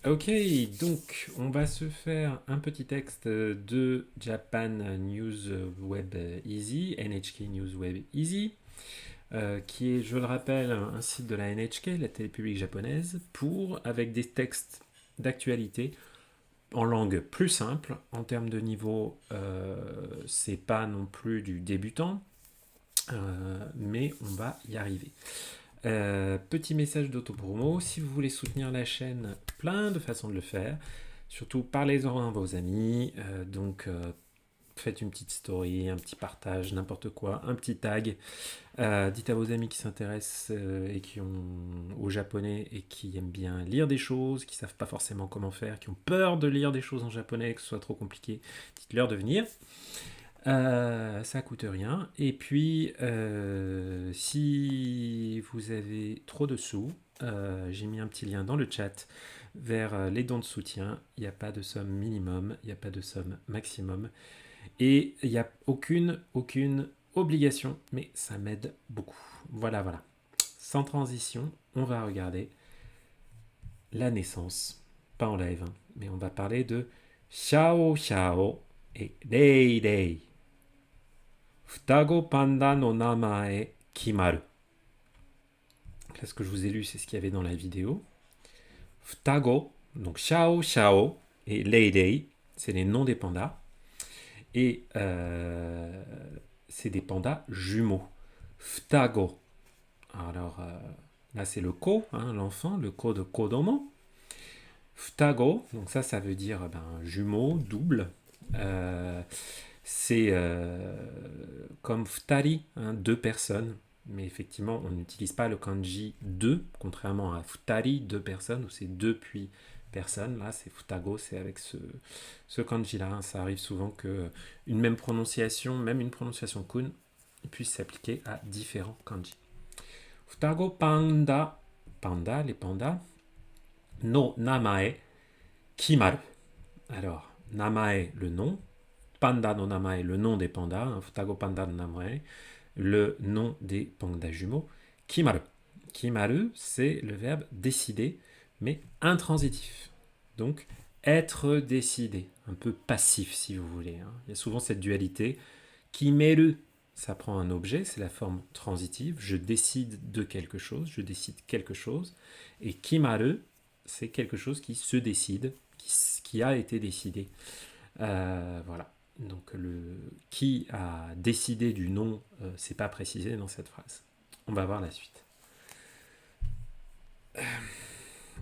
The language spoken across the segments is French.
Ok, donc on va se faire un petit texte de Japan News Web Easy, NHK News Web Easy, qui est, je le rappelle, un site de la NHK, la télé publique japonaise, avec des textes d'actualité en langue plus simple. En termes de niveau, c'est pas non plus du débutant, mais on va y arriver. Petit message d'autopromo, si vous voulez soutenir la chaîne, plein de façons de le faire. Surtout parlez-en à vos amis. Faites une petite story, un petit partage, n'importe quoi, un petit tag. Dites à vos amis qui s'intéressent et qui ont au japonais et qui aiment bien lire des choses, qui savent pas forcément comment faire, qui ont peur de lire des choses en japonais, que ce soit trop compliqué. Dites-leur de venir. Ça coûte rien. Et puis, si vous avez trop de sous, j'ai mis un petit lien dans le chat vers les dons de soutien. Il n'y a pas de somme minimum, il n'y a pas de somme maximum. Et il n'y a aucune obligation, mais ça m'aide beaucoup. Voilà, voilà. Sans transition, on va regarder la naissance. Pas en live, hein, mais on va parler de Xiao Xiao et Rei Rei. Futago panda no namae kimaru. Là, ce que je vous ai lu, c'est ce qu'il y avait dans la vidéo. Futago, donc Xiao Xiao et Lei Lei, c'est les noms des pandas. Et c'est des pandas jumeaux. Futago. Alors là, c'est le ko, hein, l'enfant, le ko de kodomo. Futago, donc ça veut dire jumeau, double. Euh, c'est comme futari, hein, deux personnes. Mais effectivement, on n'utilise pas le kanji deux, contrairement à futari, deux personnes, où c'est deux puis personnes. Là, c'est futago, c'est avec ce kanji-là. Hein. Ça arrive souvent que une même prononciation, même une prononciation kun, puisse s'appliquer à différents kanji. Futago panda, panda, les pandas, no namae, kimaru. Alors, namae, le nom, panda no namae, le nom des pandas, hein, futago panda no namae, le nom des pandas jumeaux, kimaru. Kimaru, c'est le verbe décider, mais intransitif. Donc, être décidé, un peu passif si vous voulez. Hein. Il y a souvent cette dualité. Kimeru, ça prend un objet, c'est la forme transitive. Je décide de quelque chose, je décide quelque chose. Et kimaru, c'est quelque chose qui se décide, qui a été décidé. Voilà. Donc le qui a décidé du nom, c'est pas précisé dans cette phrase. On va voir la suite.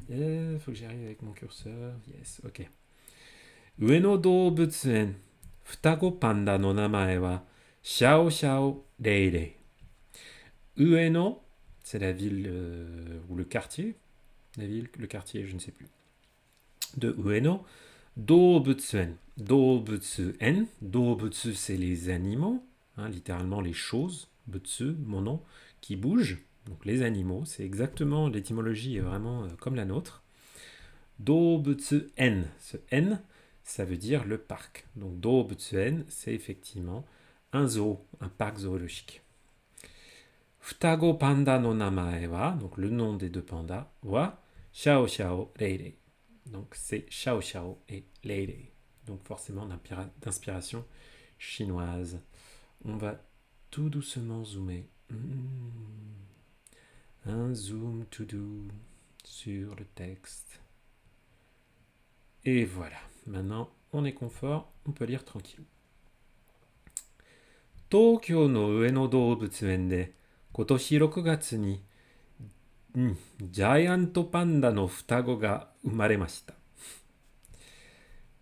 Il faut que j'arrive avec mon curseur. Yes, ok. Ueno Doubutsuren, Futago Panda no namae wa Xiao Xiao Rei Rei. Ueno, c'est la ville ou le quartier. La ville, le quartier, je ne sais plus. De Ueno. Doubutsuren. Doubutsuren. Doubutsu, c'est les animaux, hein, littéralement les choses. Butsu, mon nom, qui bougent. Donc les animaux, c'est exactement, l'étymologie est vraiment comme la nôtre. Doubutsu-en, ce n, ça veut dire le parc. Donc Doubutsu-en, c'est effectivement un zoo, un parc zoologique. Futago panda no namae wa, donc le nom des deux pandas, wa Xiao Xiao Rei Rei. Donc c'est Xiao Xiao et Rei Rei. Donc forcément d'inspiration chinoise. On va tout doucement zoomer. Un zoom tout doux sur le texte. Et voilà. Maintenant, on est confort, on peut lire tranquille. Tokyo no Ueno Doubutsuren de 今年6月にジャイアントパンダの双子が生まれました。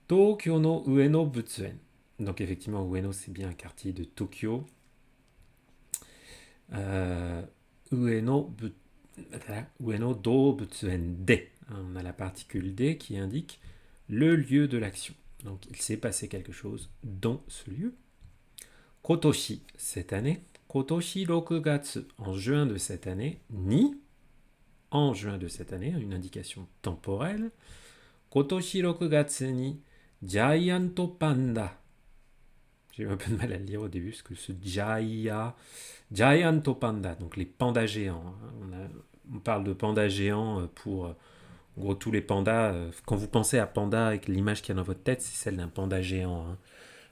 Tokyo no Ueno Butsuen. Donc effectivement, Ueno, c'est bien un quartier de Tokyo. Ueno, Ueno do Butsuen de. On a la particule D qui indique le lieu de l'action. Donc il s'est passé quelque chose dans ce lieu. Kotoshi, cette année. Kotoshi rokugatsu, en juin de cette année. Ni, en juin de cette année, une indication temporelle. Kotoshi rokugatsu ni Giant Panda. J'ai eu un peu de mal à le lire au début, parce que ce Giant Panda, donc les pandas géants. Hein. On parle de pandas géants pour En gros, tous les pandas, quand vous pensez à panda et que l'image qu'il y a dans votre tête, c'est celle d'un panda géant, hein.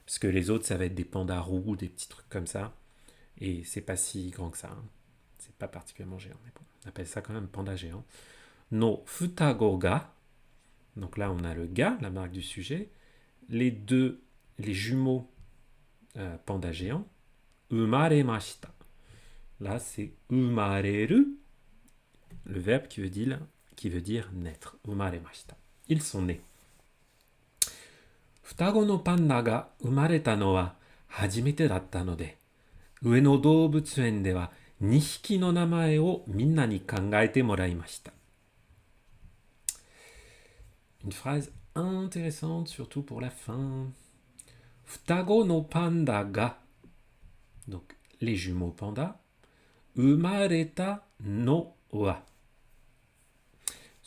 Parce que les autres, ça va être des pandas roux, des petits trucs comme ça. Et c'est pas si grand que ça, hein. C'est pas particulièrement géant, mais bon, on appelle ça quand même panda géant. No futago ga. Donc là, on a le ga, la marque du sujet. Les jumeaux panda géants. Umaremashita. Là, c'est umareru, le verbe qui veut dire naître. Umaremashita. Ils sont nés. Futago no panda ga umareta no wa hajimete datta no de, ue no doubutsuen de wa 2匹の名前をみんなに考えてもらいました。Une phrase intéressante, surtout pour la fin. Futago no panda ga, donc les jumeaux pandas, umareta no wa.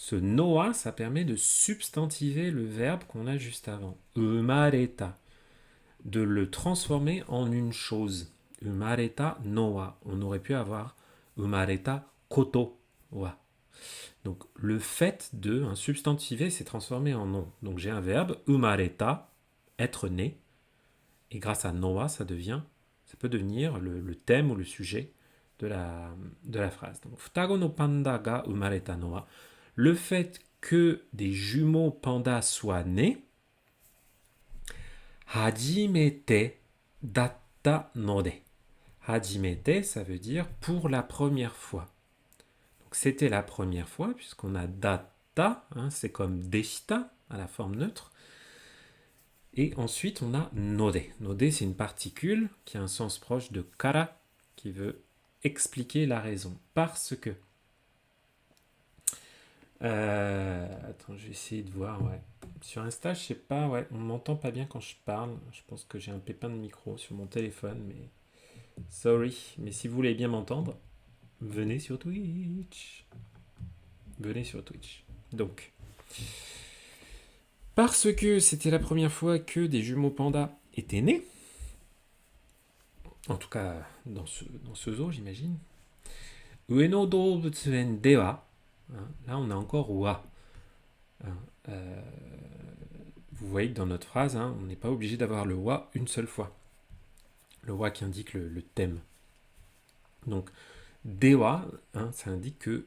Ce noa, ça permet de substantiver le verbe qu'on a juste avant. Umareta. De le transformer en une chose. Umareta noa. On aurait pu avoir umareta koto wa. Donc le fait de substantiver s'est transformé en nom. Donc j'ai un verbe umareta, être né. Et grâce à noa, ça peut devenir le thème ou le sujet de la phrase. Donc futago no panda ga umareta no wa. Le fait que des jumeaux pandas soient nés, hajimete datta no de. Hajimete, ça veut dire pour la première fois. Donc c'était la première fois, puisqu'on a datta, hein, c'est comme deshita, à la forme neutre. Et ensuite, on a node. Node, c'est une particule qui a un sens proche de kara, qui veut expliquer la raison. Parce que. Attends, je vais essayer de voir, ouais. Sur Insta, je sais pas, ouais, on m'entend pas bien quand je parle. Je pense que j'ai un pépin de micro sur mon téléphone, mais sorry. Mais si vous voulez bien m'entendre, venez sur Twitch. Venez sur Twitch. Donc, parce que c'était la première fois que des jumeaux pandas étaient nés, en tout cas dans ce zoo, j'imagine. Ueno doubutsuen de wa. Là, on a encore wa. Vous voyez que dans notre phrase, hein, on n'est pas obligé d'avoir le wa une seule fois. Le wa qui indique le thème. Donc, dewa, hein, ça indique que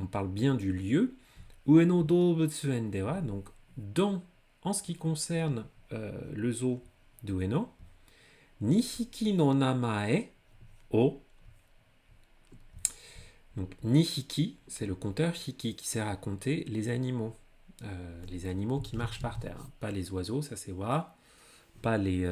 on parle bien du lieu. Ueno doubutsuen de wa, donc en ce qui concerne le zoo de Ueno, Nihiki no namae o. Donc, Nihiki, c'est le compteur hiki qui sert à compter les animaux qui marchent par terre. Pas les oiseaux, ça c'est wa. Pas les.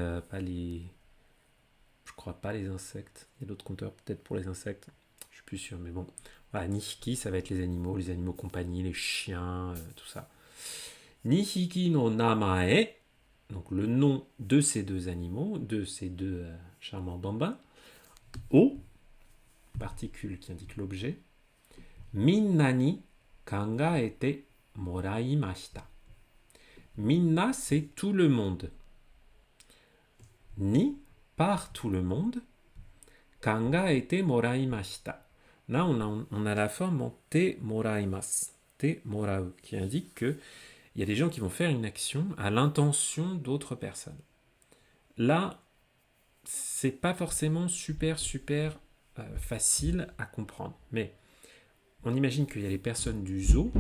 Je crois pas les insectes. Il y a d'autres compteurs peut-être pour les insectes. Je suis plus sûr, mais bon. Voilà, Nihiki, ça va être les animaux compagnie, les chiens, tout ça. Nihiki no namae, donc le nom de ces deux animaux, de ces deux charmants bambins, o, particule qui indique l'objet, minna ni kangaete moraimashita. Minna, c'est tout le monde. Ni, par tout le monde, kangaete moraimashita. Là, on a la forme en te moraimasu, te morau, qui indique que il y a des gens qui vont faire une action à l'intention d'autres personnes. Là, c'est pas forcément super facile à comprendre. Mais on imagine qu'il y a les personnes du zoo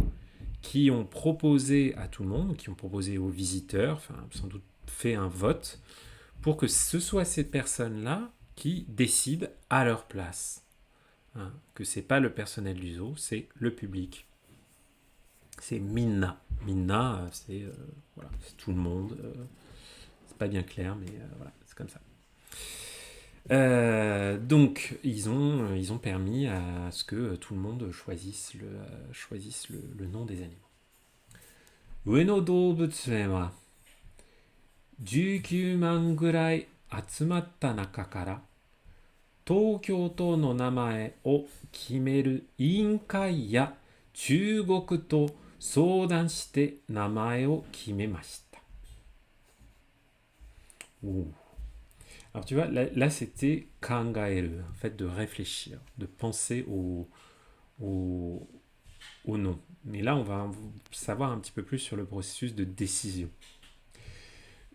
qui ont proposé à tout le monde, qui ont proposé aux visiteurs, enfin sans doute fait un vote, pour que ce soit ces personnes-là qui décident à leur place. Hein, que c'est pas le personnel du zoo, c'est le public. C'est Minna. Minna, c'est voilà, c'est tout le monde. C'est pas bien clair, mais voilà, c'est comme ça. Donc, ils ont permis à ce que tout le monde choisisse le nom des animaux. Ueno doubutsuen wa 19万ぐらい集まった中から東京都の名前を決める委員会や中国と相談して名前を決めました。Alors tu vois, là c'était kangaeru, en fait de réfléchir, de penser au au nom. Mais là, on va savoir un petit peu plus sur le processus de décision.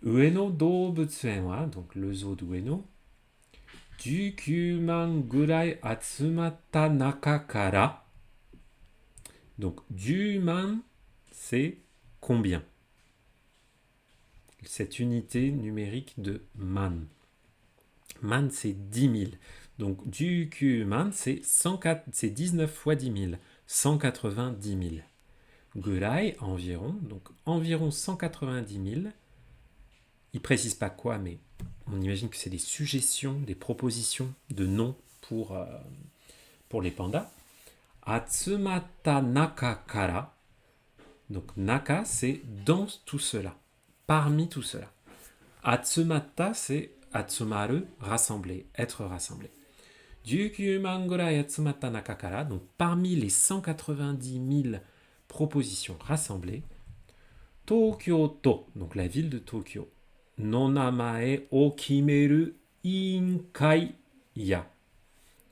Ueno Doubutsuen wa, donc le zoo d'Ueno, 19万ぐらい集まった中から、donc 10 man, c'est combien? Cette unité numérique de man. Man, c'est 10 000. Donc, 19 man, c'est 19 fois 10 000. 190 000. Gurai, environ. Donc, environ 190 000. Il ne précise pas quoi, mais on imagine que c'est des suggestions, des propositions de noms pour les pandas. Atsumata naka kara. Donc, naka, c'est dans tout cela. Parmi tout cela. Atsumata, c'est atsumaru, rassembler, être rassemblé. 19 man gurai atsumata naka kara, donc parmi les 190 000 propositions rassemblées, Tokyo to, donc la ville de Tokyo, no namae o kimeru iinkai ya.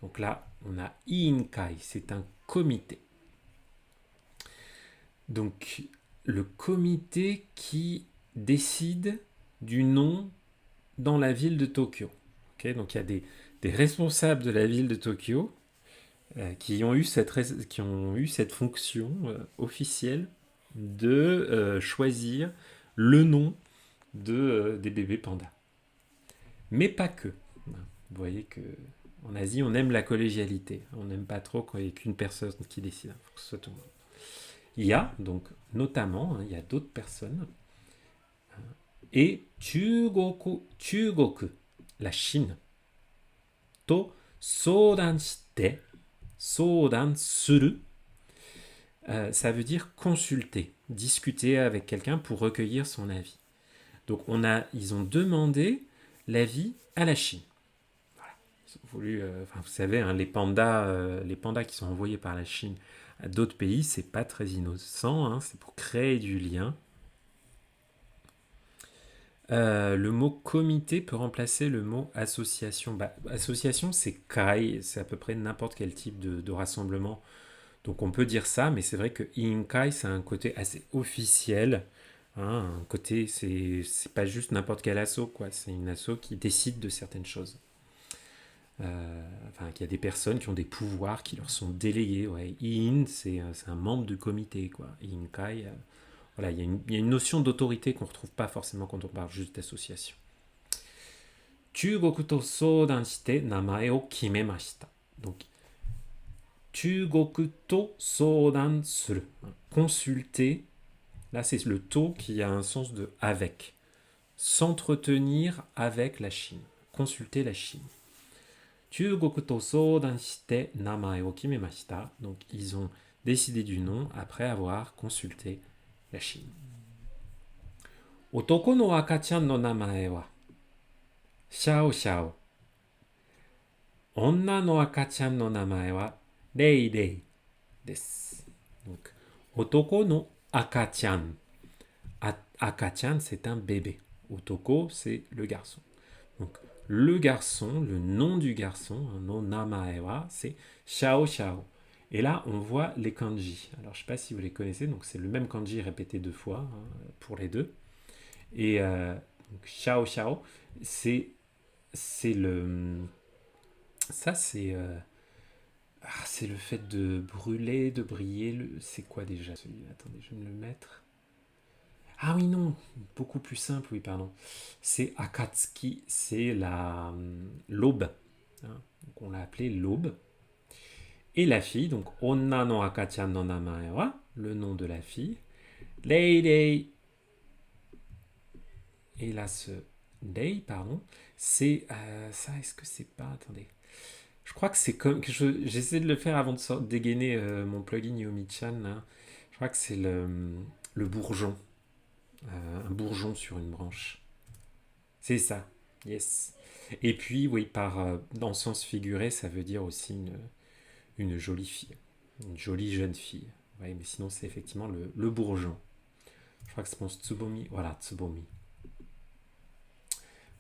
Donc là, on a iinkai, c'est un comité. Donc, le comité qui décide du nom dans la ville de Tokyo. Okay, donc, il y a des responsables de la ville de Tokyo qui ont eu cette fonction officielle de choisir le nom des bébés pandas. Mais pas que. Vous voyez que en Asie, on aime la collégialité. On n'aime pas trop quand il n'y a qu'une personne qui décide. Il faut que ce soit tout le monde. Il y a donc notamment, il y a d'autres personnes. Et Chugoku, la Chine. To sodan shite, sodan suru. Ça veut dire consulter, discuter avec quelqu'un pour recueillir son avis. Donc ils ont demandé l'avis à la Chine. Voilà. Ils ont voulu, vous savez, hein, les pandas qui sont envoyés par la Chine à d'autres pays, c'est pas très innocent, hein, c'est pour créer du lien. Le mot comité peut remplacer le mot association. Association, c'est kai, c'est à peu près n'importe quel type de rassemblement. Donc on peut dire ça, mais c'est vrai que Inkai, c'est un côté assez officiel. Hein, un côté, c'est pas juste n'importe quel asso, quoi. C'est une asso qui décide de certaines choses. Qu'il y a des personnes qui ont des pouvoirs qui leur sont délégués. Ouais. In, c'est un membre du comité, quoi. Inkai, voilà, il y a une notion d'autorité qu'on ne retrouve pas forcément quand on parle juste d'association. Chugoku to sodan shite namae o kimemashita. Donc, Chugoku to sodan suru. Consulter. Là, c'est le to qui a un sens de avec. S'entretenir avec la Chine. Consulter la Chine. Chugoku to sodan shite namae o kimemashita. Donc, ils ont décidé du nom après avoir consulté la Chine. Otoko no akachan no namae wa Xiao Xiao. Onna no akachan no namae wa Rei Rei desu. Donc, Otoko no akachan. Akachan, c'est un bébé. Otoko, c'est le garçon. Donc, le garçon, le nom du garçon, no namae wa, c'est Xiao Xiao. Et là, on voit les kanji. Alors, je ne sais pas si vous les connaissez. Donc, c'est le même kanji répété 2 fois hein, pour les deux. Et donc, Xiao Xiao, c'est le... Ça, c'est le fait de brûler, de briller. C'est quoi déjà celui-là? Attendez, je vais me le mettre. Ah oui, non, beaucoup plus simple, oui, pardon. C'est Akatsuki, c'est l'aube. Hein, donc, on l'a appelé l'aube. Et la fille, donc Onna no akachan no namae wa, le nom de la fille. Rei Rei. Et là, ce Rei, pardon, c'est ça, est-ce que c'est pas... Attendez. Je crois que c'est comme... J'essaie de le faire avant de dégainer mon plugin Yomi-chan. Là. Je crois que c'est le bourgeon. Un bourgeon sur une branche. C'est ça. Yes. Et puis, oui, dans le sens figuré, ça veut dire aussi une jolie fille. Une jolie jeune fille. Ouais, mais sinon, c'est effectivement le bourgeon. Je crois que c'est mon Tsubomi. Voilà, Tsubomi.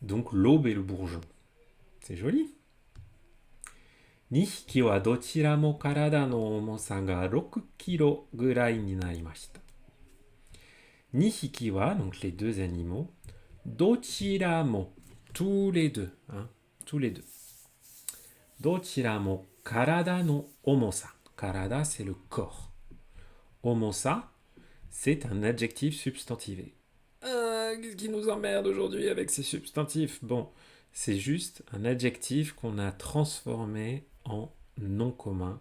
Donc, l'aube et le bourgeon. C'est joli. 2匹はどちらも体の重さが6キロぐらいになりました。2匹は, donc les deux animaux, どちらも, tous les deux, hein, tous les deux. どちらも体の重さ. Karada, c'est le corps. Omosa, c'est un adjectif substantivé. Qu'est-ce qui nous emmerde aujourd'hui avec ces substantifs? Bon, c'est juste un adjectif qu'on a transformé en nom commun.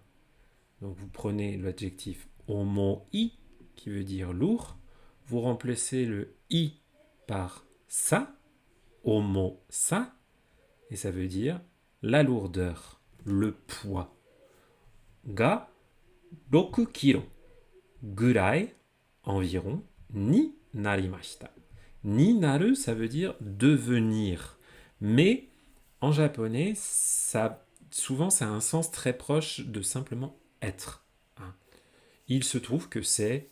Donc vous prenez l'adjectif omoi, qui veut dire lourd. Vous remplacez le i par sa, omosa, et ça veut dire la lourdeur, le poids. Ga 6 kilo. Gurai, environ, ni narimashita. Ni naru, ça veut dire devenir. Mais en japonais, souvent ça a un sens très proche de simplement être. Il se trouve que c'est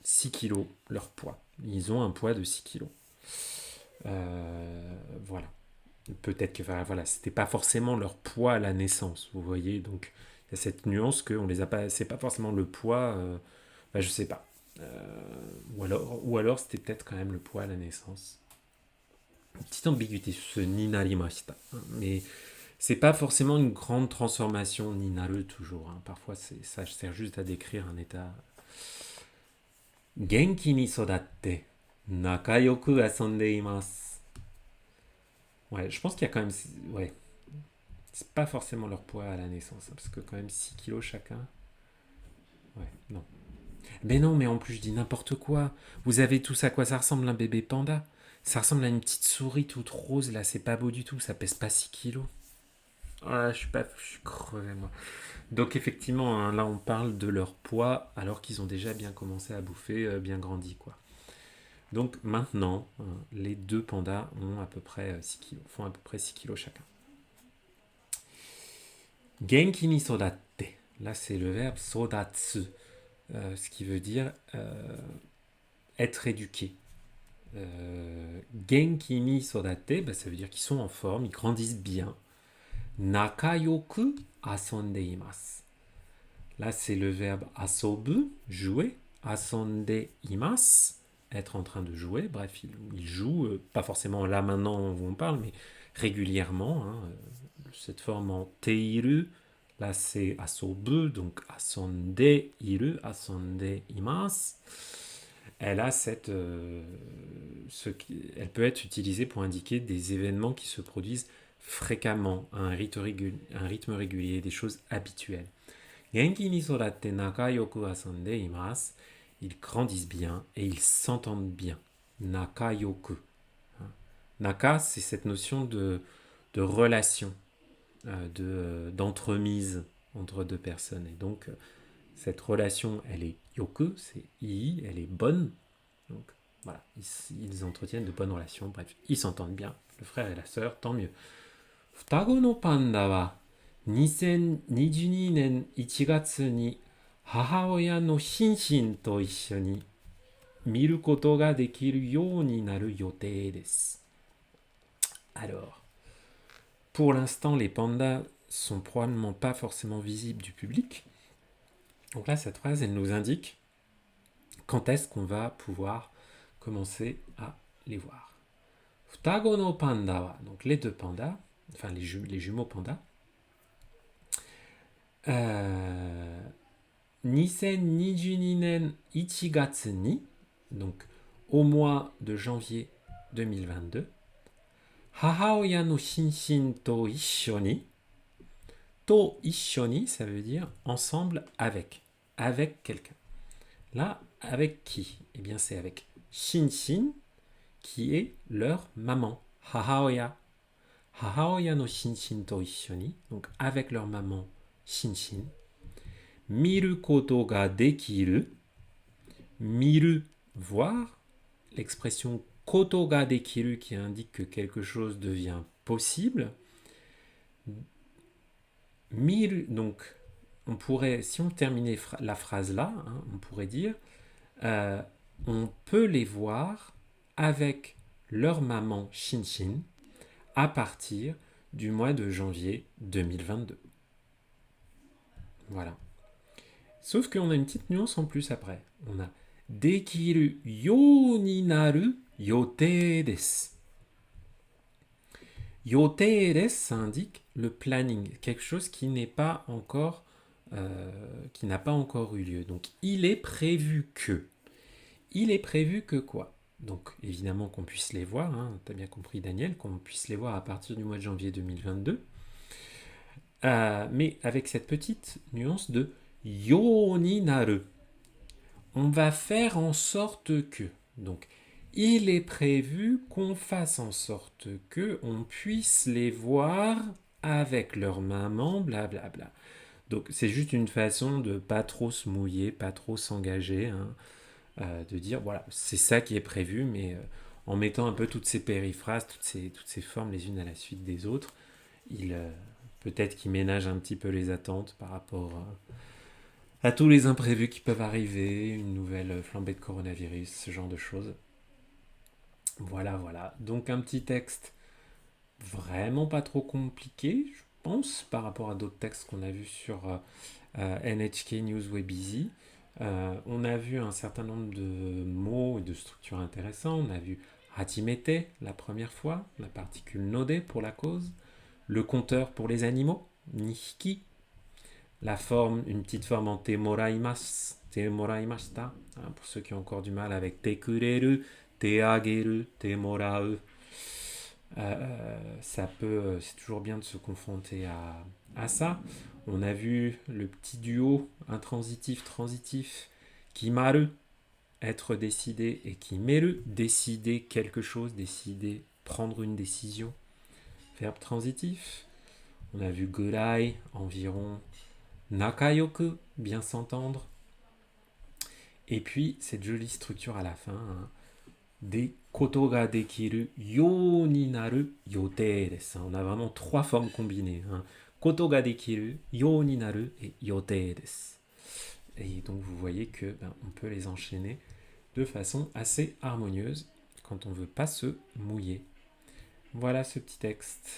6 kilos leur poids. Ils ont un poids de 6 kilos. Voilà. Peut-être que voilà, c'était pas forcément leur poids à la naissance, vous voyez, donc il y a cette nuance que on les a pas, c'est pas forcément le poids, je sais pas, ou alors c'était peut-être quand même le poids à la naissance. Une petite ambiguïté sur ce ninarimashita, hein, mais c'est pas forcément une grande transformation ninaru toujours, hein. Parfois ça sert juste à décrire un état. Genki ni sodatte nakayoku asonde imasu. Ouais, je pense qu'il y a quand même. Ouais, c'est pas forcément leur poids à la naissance, hein, parce que quand même 6 kilos chacun. Ouais, non. Mais non, mais en plus, je dis n'importe quoi. Vous avez tous à quoi ça ressemble un bébé panda? Ça ressemble à une petite souris toute rose, là, c'est pas beau du tout, ça pèse pas 6 kilos. Ah, je suis crevé, moi. Donc, effectivement, hein, là, on parle de leur poids alors qu'ils ont déjà bien commencé à bouffer, bien grandi, quoi. Donc maintenant, les deux pandas ont à peu près 6 kilos, font à peu près 6 kilos chacun. Genki ni sodatte. Là, c'est le verbe sodatsu, ce qui veut dire être éduqué. Genki ni sodatte, ça veut dire qu'ils sont en forme, ils grandissent bien. Nakayoku asonde imasu. Là, c'est le verbe asobu, jouer. Asonde imasu, être en train de jouer. Bref, il joue, pas forcément là maintenant où on parle, mais régulièrement. Hein, cette forme en teiru, là c'est asobu, donc asonde iru, asonde imasu. Elle a elle peut être utilisée pour indiquer des événements qui se produisent fréquemment, à un rythme régulier, des choses habituelles. Genki ni sodatte nakayoku asonde imasu. Ils grandissent bien et ils s'entendent bien. Nakayoku. Naka, c'est cette notion de relation, d'entremise entre deux personnes. Et donc, cette relation, elle est yoku, c'est ii, elle est bonne. Donc, voilà, ils entretiennent de bonnes relations. Bref, ils s'entendent bien. Le frère et la sœur, tant mieux. Futago no panda wa 2022年1月に母親のシンシンと一緒に見ることができるようになる予定です。Alors, pour l'instant, les pandas sont probablement pas forcément visibles du public. Donc là, cette phrase, elle nous indique quand est-ce qu'on va pouvoir commencer à les voir. Futago no panda wa, donc les deux pandas, enfin les jumeaux pandas, 2022年1月に, donc au mois de janvier 2022, 母親のシンシンと一緒に, to ishoni, ça veut dire ensemble avec quelqu'un. Là, avec qui? Eh bien, c'est avec Shinshin, qui est leur maman, Hahaoya. Hahaoya no Shinshin to ishoni, donc avec leur maman Shinshin. Miru koto ga dekiru. Miru, voir. L'expression koto ga dekiru qui indique que quelque chose devient possible. Miru, donc, on pourrait, si on terminait la phrase là, hein, on pourrait dire on peut les voir avec leur maman Shinshin à partir du mois de janvier 2022. Voilà. Sauf qu'on a une petite nuance en plus après. On a dekiru you ni naru yotei desu. Yotei desu, ça indique le planning, quelque chose qui n'est pas encore, qui n'a pas encore eu lieu. Donc il est prévu que. Il est prévu que quoi? Donc évidemment qu'on puisse les voir, hein, tu as bien compris Daniel, qu'on puisse les voir à partir du mois de janvier 2022, mais avec cette petite nuance de yo ni naru. On va faire en sorte que. Donc il est prévu qu'on fasse en sorte que on puisse les voir avec leur maman, blablabla. Donc c'est juste une façon de pas trop se mouiller, pas trop s'engager, hein, de dire voilà, c'est ça qui est prévu, mais en mettant un peu toutes ces périphrases, toutes ces formes les unes à la suite des autres, il peut-être qu'il ménage un petit peu les attentes par rapport à tous les imprévus qui peuvent arriver, une nouvelle flambée de coronavirus, ce genre de choses. Voilà, voilà. Donc un petit texte vraiment pas trop compliqué, je pense, par rapport à d'autres textes qu'on a vus sur NHK News Webizy. On a vu un certain nombre de mots et de structures intéressants. On a vu Hachimete la première fois, la particule node pour la cause, le compteur pour les animaux, Nihiki, la forme, une petite forme en temoraimashita, hein, pour ceux qui ont encore du mal avec tekureru, teageru, temorau. C'est toujours bien de se confronter à ça. On a vu le petit duo intransitif-transitif kimaru, être décidé, et kimeru, décider quelque chose, décider, prendre une décision. Verbe transitif. On a vu gurai, environ, nakayoku, bien s'entendre. Et puis cette jolie structure à la fin, hein, des koto ga dekiru you ni naru yotei desu. On a vraiment trois formes combinées. Hein. Koto ga dekiru, you ni naru et yotei desu. Et donc vous voyez que on peut les enchaîner de façon assez harmonieuse quand on ne veut pas se mouiller. Voilà ce petit texte.